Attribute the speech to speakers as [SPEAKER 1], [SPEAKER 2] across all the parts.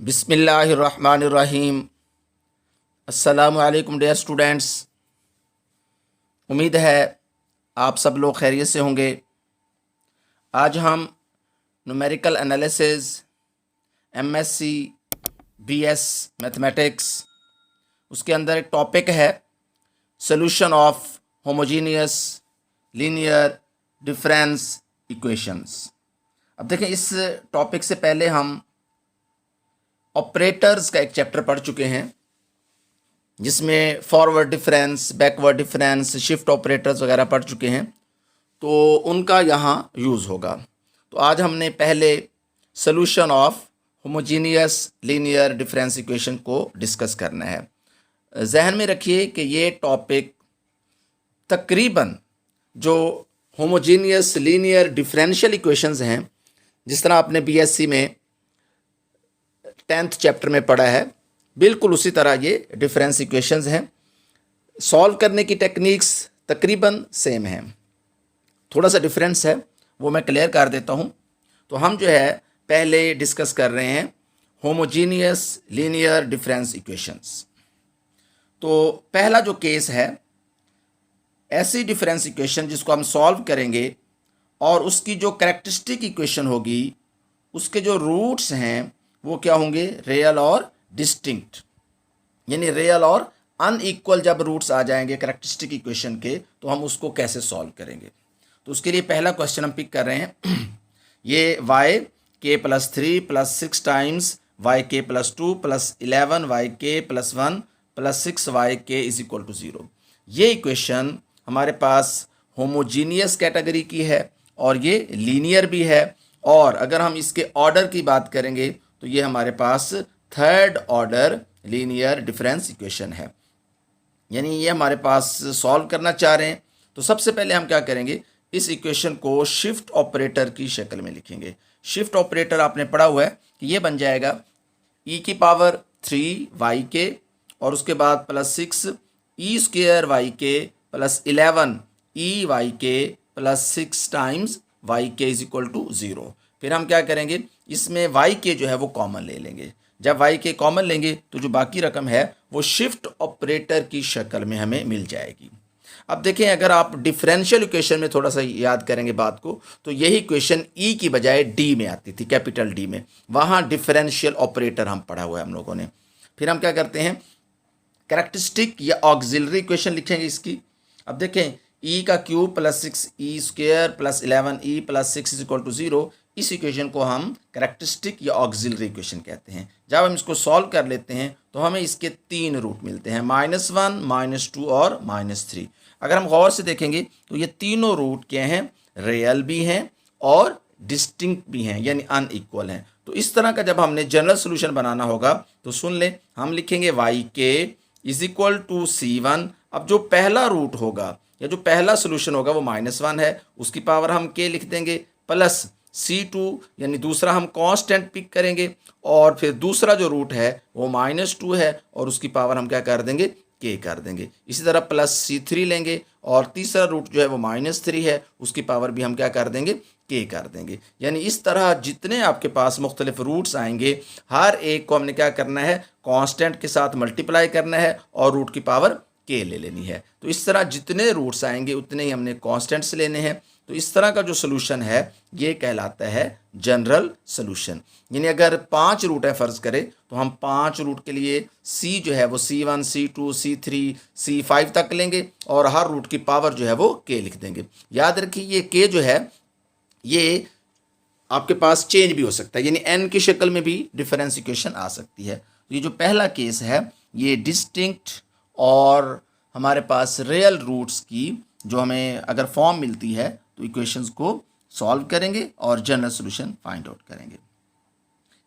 [SPEAKER 1] बिस्मिल्लाहिर्रहमानिर्रहीम। अस्सलामु अलैकुम डियर स्टूडेंट्स। उम्मीद है आप सब लोग खैरियत से होंगे। आज हम numerical analysis M.SC BS mathematics उसके अंदर एक टॉपिक है solution of homogeneous linear difference equations. अब देखें, इस टॉपिक से पहले हम ऑपरेटर्स का एक चैप्टर पढ़ चुके हैं जिसमें forward difference, backward difference, shift operators वगैरह पढ़ चुके हैं, तो उनका यहाँ यूज़ होगा। तो आज हमने पहले solution of homogeneous linear difference equation को डिस्कस करना है। जहन में रखिए कि ये टॉपिक तकरीबन जो होमोजीनियस लीनियर डिफरेंशियल इक्वेशंस हैं, जिस तरह आपने BSc में 10th चैप्टर में पढ़ा है, बिल्कुल उसी तरह ये डिफरेंस इक्वेशंस हैं। सॉल्व करने की टेक्निक्स तकरीबन सेम हैं, थोड़ा सा डिफरेंस है, वो मैं क्लियर कर देता हूँ। तो हम जो है पहले डिस्कस कर रहे हैं होमोजीनियस लीनियर डिफरेंस इक्वेशंस। तो पहला जो केस है, ऐसी डिफरेंस इक्वेशन जिसको हम सॉल्व करेंगे और उसकी जो कैरेक्टरिस्टिक इक्वेशन होगी, उसके जो रूट्स हैं वो क्या होंगे, रियल और डिस्टिंक्ट। यानी रियल और अनइक्वल जब रूट्स आ जाएंगे कैरेक्टरिस्टिक इक्वेशन के, तो हम उसको कैसे सॉल्व करेंगे। तो उसके लिए पहला क्वेश्चन हम पिक कर रहे हैं। ये yk+3 + 6 times yk+2 + 11 yk+1 + 6 yk = 0। ये इक्वेशन हमारे पास होमोजीनियस कैटेगरी की है और ये लीनियर भी है। और अगर हम इसके ऑर्डर की बात करेंगे तो ये हमारे पास third order linear difference equation है। यानी ये हमारे पास सॉल्व करना चाह रहे हैं। तो सबसे पहले हम क्या करेंगे, इस इक्वेशन को शिफ्ट ऑपरेटर की शक्ल में लिखेंगे। शिफ्ट ऑपरेटर आपने पढ़ा हुआ है कि ये बन जाएगा e⁻³ yk और उसके बाद +6 e² yk + 11 e⁻k + 6 times yk = 0। फिर हम क्या करेंगे, इसमें yk जो है वो कॉमन ले लेंगे। जब yk कॉमन लेंगे तो जो बाकी रकम है वो शिफ्ट ऑपरेटर की शक्ल में हमें मिल जाएगी। अब देखें, अगर आप डिफरेंशियल इक्वेशन में थोड़ा सा याद करेंगे बात को, तो यही इक्वेशन ई की बजाय डी में आती थी, कैपिटल डी में। वहाँ डिफरेंशियल ऑपरेटर हम पढ़ा हुआ है हम लोगों ने। फिर हम क्या करते हैं, कैरेक्टरिस्टिक या ऑक्सिलरी इक्वेशन लिखेंगे इसकी। अब देखें, e³ + 6 e² + 11 e + 6 = 0। इस इक्वेशन को हम कैरेक्टरिस्टिक या ऑक्सिलरी इक्वेशन कहते हैं। जब हम इसको सॉल्व कर लेते हैं तो हमें इसके 3 रूट मिलते हैं, -1, -2 और -3। अगर हम गौर से देखेंगे तो ये तीनों रूट क्या हैं, रियल भी हैं और डिस्टिंक्ट भी हैं, यानी अनइक्वल हैं। तो इस तरह का जब हमने जनरल सोल्यूशन बनाना होगा तो सुन लें, हम लिखेंगे yk = c1। अब जो पहला रूट होगा या जो पहला सोल्यूशन होगा वो -1 है, उसकी पावर हम k लिख देंगे, प्लस c2 यानी दूसरा हम कांस्टेंट पिक करेंगे, और फिर दूसरा जो रूट है वो -2 है और उसकी पावर हम क्या कर देंगे, k कर देंगे। इसी तरह प्लस c3 लेंगे और तीसरा रूट जो है वो -3 है, उसकी पावर भी हम क्या कर देंगे, k कर देंगे। यानी इस तरह जितने आपके पास मुख्तलिफ रूट्स आएंगे, हर एक को हमने क्या करना है, कांस्टेंट के साथ मल्टीप्लाई करना है और रूट की पावर k ले लेनी है। तो इस तरह जितने रूट्स आएंगे उतने ही हमने कांस्टेंट्स लेने हैं। तो इस तरह का जो सोल्यूशन है ये कहलाता है जनरल सोल्यूशन। यानी अगर 5 रूट है फ़र्ज़ करें, तो हम 5 रूट के लिए c जो है वो c1 c2 c3 c5 तक लेंगे और हर रूट की पावर जो है वो k लिख देंगे। याद रखिए, ये k जो है ये आपके पास चेंज भी हो सकता है, यानी n की शक्ल में भी डिफरेंस इक्वेशन आ सकती है। तो ये जो पहला केस है ये डिस्टिंक्ट और हमारे पास रियल रूट्स की जो हमें अगर फॉर्म मिलती है तो इक्वेशंस को सॉल्व करेंगे और जनरल सॉल्यूशन फाइंड आउट करेंगे।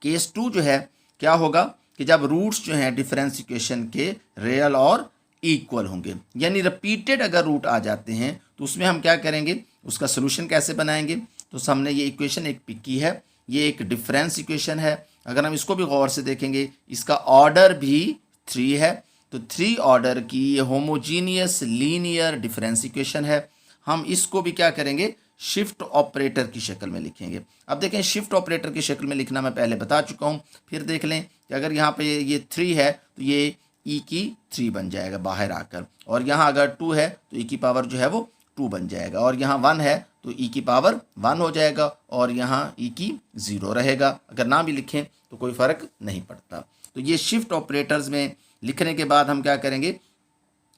[SPEAKER 1] केस 2 जो है क्या होगा कि जब रूट्स जो हैं डिफरेंस इक्वेशन के रियल और इक्वल होंगे, यानी रिपीटेड अगर रूट आ जाते हैं तो उसमें हम क्या करेंगे, उसका सोल्यूशन कैसे बनाएंगे। तो हमने ये इक्वेशन एक पिक की है, ये एक डिफरेंस इक्वेशन है। अगर हम इसको भी गौर से देखेंगे, इसका ऑर्डर भी 3 है, तो 3 ऑर्डर की होमोजीनियस लीनियर डिफरेंस इक्वेशन है। हम इसको भी क्या करेंगे, शिफ्ट ऑपरेटर की शक्ल में लिखेंगे। अब देखें शिफ्ट ऑपरेटर की शक्ल में लिखना मैं पहले बता चुका हूँ। फिर देख लें कि अगर यहाँ पे ये 3 है तो ये e की 3 बन जाएगा बाहर आकर, और यहाँ अगर 2 है तो e की पावर जो है वो 2 बन जाएगा, और यहाँ 1 है तो e की पावर 1 हो जाएगा, और यहाँ e की 0 रहेगा। अगर ना भी लिखें तो कोई फ़र्क नहीं पड़ता। तो ये शिफ्ट ऑपरेटर्स में लिखने के बाद हम क्या करेंगे,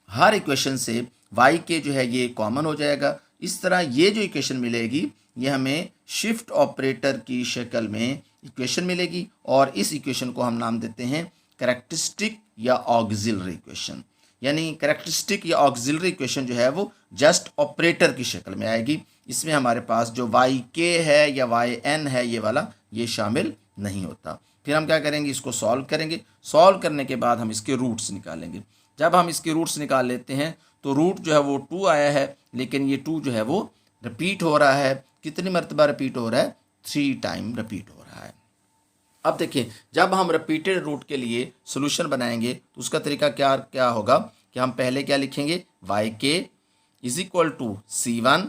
[SPEAKER 1] हर इक्वेशन से y के जो है ये कॉमन हो जाएगा। इस तरह ये जो इक्वेशन मिलेगी ये हमें शिफ्ट ऑपरेटर की शक्ल में इक्वेशन मिलेगी, और इस इक्वेशन को हम नाम देते हैं कैरेक्टरिस्टिक या ऑक्सिलरी इक्वेशन। यानी कैरेक्टरिस्टिक या ऑक्सिलरी इक्वेशन जो है वो जस्ट ऑपरेटर की शक्ल में आएगी। इसमें हमारे पास जो वाई के है या वाई एन है ये वाला ये शामिल नहीं होता। फिर हम क्या करेंगे, इसको सॉल्व करेंगे। सॉल्व करने के बाद हम इसके रूट्स निकालेंगे। जब हम इसके रूट्स निकाल लेते हैं तो रूट जो है वो 2 आया है, लेकिन ये 2 जो है वो रिपीट हो रहा है। कितनी मरतबा रिपीट हो रहा है, 3 टाइम रिपीट हो रहा है। अब देखिए जब हम रिपीटेड रूट के लिए सोल्यूशन बनाएंगे तो उसका तरीका क्या क्या होगा कि हम पहले क्या लिखेंगे, y k is equal to C1,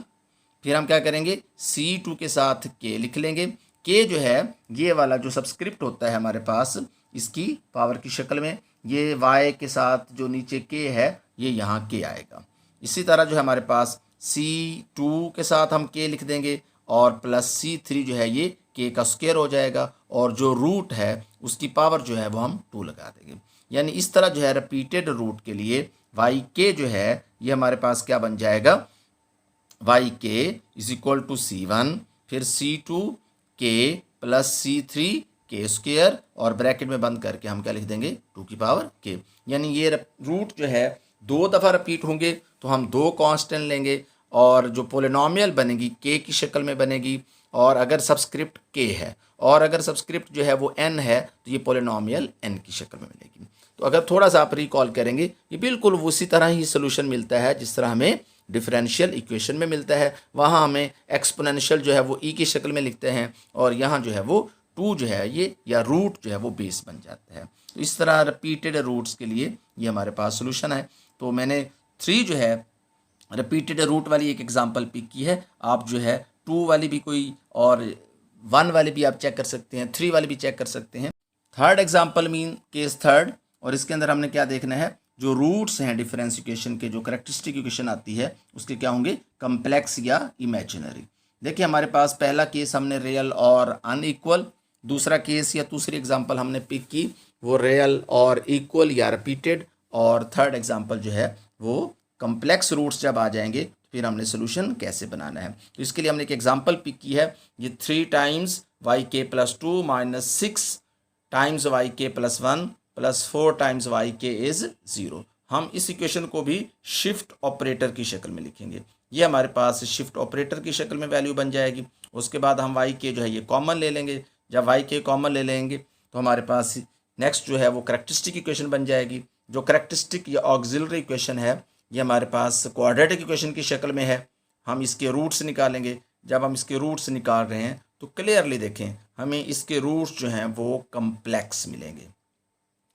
[SPEAKER 1] फिर हम क्या करेंगे C2 के साथ के लिख लेंगे। के जो है ये वाला जो सबस्क्रिप्ट होता है हमारे पास इसकी पावर की शक्ल में, ये वाई के साथ जो नीचे के है ये यहाँ के आएगा। इसी तरह जो है हमारे पास C2 के साथ हम के लिख देंगे, और प्लस C3 जो है ये के का स्क्वायर हो जाएगा, और जो रूट है उसकी पावर जो है वो हम 2 लगा देंगे। यानी इस तरह जो है रिपीटेड रूट के लिए वाई के जो है ये हमारे पास क्या बन जाएगा, Y k is equal to C1, फिर C2 के प्लस C3 के स्क्वायर, और ब्रैकेट में बंद करके हम क्या लिख देंगे 2 की पावर के। यानी ये रूट जो है 2 दफ़ा रिपीट होंगे तो हम 2 कांस्टेंट लेंगे, और जो पोलिनोमियल बनेगी के की शक्ल में बनेगी, और अगर सबस्क्रिप्ट के है और अगर सबस्क्रिप्ट जो है वो n है तो ये पोलिनोमियल n की शक्ल में मिलेगी। तो अगर थोड़ा सा आप रिकॉल करेंगे ये बिल्कुल उसी तरह ही सोल्यूशन मिलता है जिस तरह हमें डिफरेंशियल इक्वेशन में मिलता है। वहाँ हमें एक्सपोनेंशियल जो है वो e की शक्ल में लिखते हैं, और यहाँ जो है वो 2 जो है ये या रूट जो है वो बेस बन जाता है। तो इस तरह रिपीटेड रूट्स के लिए ये हमारे पास सोल्यूशन है। तो मैंने 3 जो है रिपीटेड रूट वाली एक एग्जांपल पिक की है। आप जो है 2 वाली भी कोई और 1 वाली भी आप चेक कर सकते हैं, 3 वाली भी चेक कर सकते हैं। Third example mean case third, और इसके अंदर हमने क्या देखना है, जो रूट्स हैं डिफरेंस इक्वेशन के, जो कैरेक्टरिस्टिक इक्वेशन आती है उसके क्या होंगे, कम्प्लेक्स या इमेजिनरी। देखिए हमारे पास पहला केस हमने रियल और अनइक्वल, दूसरा केस या दूसरी एग्जांपल हमने पिक की वो रियल और इक्वल या रिपीटेड, और थर्ड एग्जांपल जो है वो कम्प्लेक्स रूट्स जब आ जाएंगे तो फिर हमने सोल्यूशन कैसे बनाना है। तो इसके लिए हमने एक एग्जांपल पिक की है, ये 3 टाइम्स वाई के प्लस 2 माइनस 6 टाइम्स वाई के plus 1 plus 4 times Y k is 0। हम इस इक्वेशन को भी शिफ्ट ऑपरेटर की शक्ल में लिखेंगे। ये हमारे पास शिफ्ट ऑपरेटर की शक्ल में वैल्यू बन जाएगी। उसके बाद हम वाई के जो है ये कॉमन ले लेंगे। जब वाई के कॉमन ले लेंगे तो हमारे पास नेक्स्ट जो है वो कैरेक्टरिस्टिक इक्वेशन बन जाएगी। जो कैरेक्टरिस्टिक या ऑक्सिलरी इक्वेशन है ये हमारे पास क्वाड्रेटिक इक्वेशन की शक्ल में है। हम इसके रूट्स निकालेंगे। जब हम इसके रूट्स निकाल रहे हैं तो क्लियरली देखें हमें इसके रूट्स जो हैं वो कम्प्लेक्स मिलेंगे।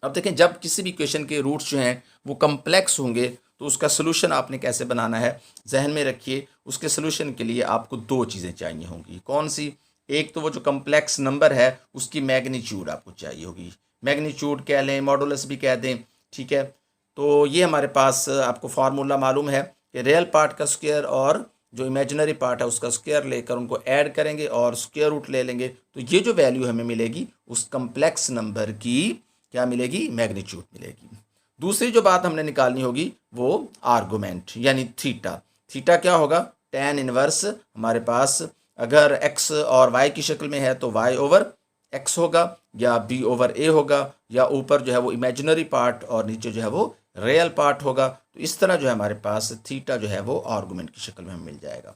[SPEAKER 1] अब देखें जब किसी भी इक्वेशन के रूट्स जो हैं वो कम्प्लेक्स होंगे तो उसका सोल्यूशन आपने कैसे बनाना है जहन में रखिए। उसके सोल्यूशन के लिए आपको 2 चीज़ें चाहिए होंगी। कौन सी? एक तो वो जो कम्प्लेक्स नंबर है उसकी मैग्नीट्यूड आपको चाहिए होगी। मैग्नीट्यूड कह लें, मॉडुलस भी कह दें, ठीक है। तो ये हमारे पास आपको फार्मूला मालूम है कि रियल पार्ट का स्क्वायर और जो इमेजिनरी पार्ट है उसका स्क्वायर लेकर उनको ऐड करेंगे और स्क्वायर रूट ले लेंगे तो ये जो वैल्यू हमें मिलेगी उस कम्प्लेक्स नंबर की क्या मिलेगी, मैग्नीट्यूड मिलेगी। दूसरी जो बात हमने निकालनी होगी वो आर्गुमेंट यानी थीटा। थीटा क्या होगा? tan इनवर्स हमारे पास अगर x और y की शक्ल में है तो y ओवर x होगा या b ओवर a होगा, या ऊपर जो है वो इमेजिनरी पार्ट और नीचे जो है वो रियल पार्ट होगा। तो इस तरह जो है हमारे पास थीटा जो है वो आर्गुमेंट की शक्ल में हमें मिल जाएगा।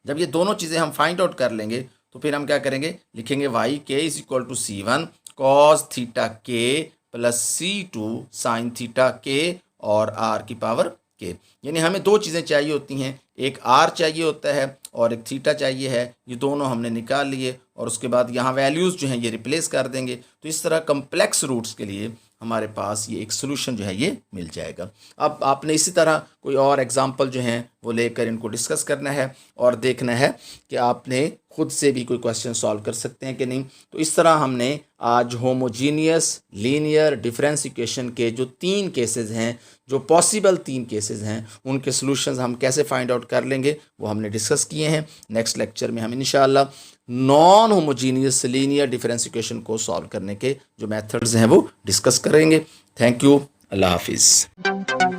[SPEAKER 1] जब ये दोनों चीज़ें हम फाइंड आउट कर लेंगे तो फिर हम क्या करेंगे, लिखेंगे y k is equal to C1 cos theta k plus C2 sine theta k और r की पावर के। यानी हमें 2 चीज़ें चाहिए होती हैं, एक r चाहिए होता है और एक थीटा चाहिए है। ये दोनों हमने निकाल लिए और उसके बाद यहाँ वैल्यूज़ जो हैं ये रिप्लेस कर देंगे। तो इस तरह कम्प्लेक्स रूट्स के लिए हमारे पास ये एक सोल्यूशन जो है ये मिल जाएगा। अब आपने इसी तरह कोई और एग्जांपल जो हैं वो लेकर इनको डिस्कस करना है और देखना है कि आपने खुद से भी कोई क्वेश्चन सॉल्व कर सकते हैं कि नहीं। तो इस तरह हमने आज होमोजीनियस लीनियर डिफरेंस इक्वेशन के जो 3 केसेस हैं, जो पॉसिबल 3 केसेस हैं, उनके सॉल्यूशंस हम कैसे फाइंड आउट कर लेंगे वो हमने डिस्कस किए हैं। नेक्स्ट लेक्चर में हम इंशाल्लाह non homogeneous linear difference equation को सॉल्व करने के जो मेथड्स हैं वो डिस्कस करेंगे। Thank you. अल्लाह हाफिज़।